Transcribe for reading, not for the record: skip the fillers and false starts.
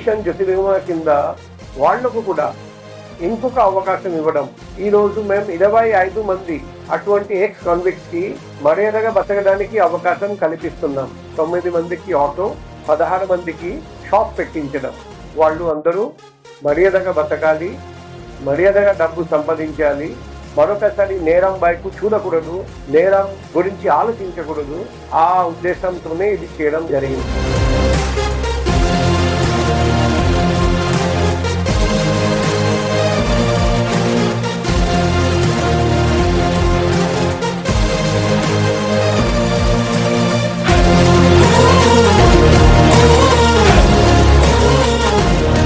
Machine జ్యోతిర్గమ కింద వాళ్లకు కూడా ఇంకొక అవకాశం ఇవ్వడం. ఈరోజు మేము 25 మంది అటువంటి ఎక్స్ కాన్విక్ట్స్ కి మర్యాదగా బతకడానికి అవకాశం కల్పిస్తున్నాం. 9 మందికి ఆటో, 16 మందికి షాప్ పెట్టించడం. వాళ్ళు అందరూ మర్యాదగా బతకాలి, మర్యాదగా డబ్బు సంపాదించాలి, మరొకసారి నేరం వైపు చూడకూడదు, నేరం గురించి ఆలోచించకూడదు. ఆ ఉద్దేశంతోనే ఇది చేయడం జరిగింది.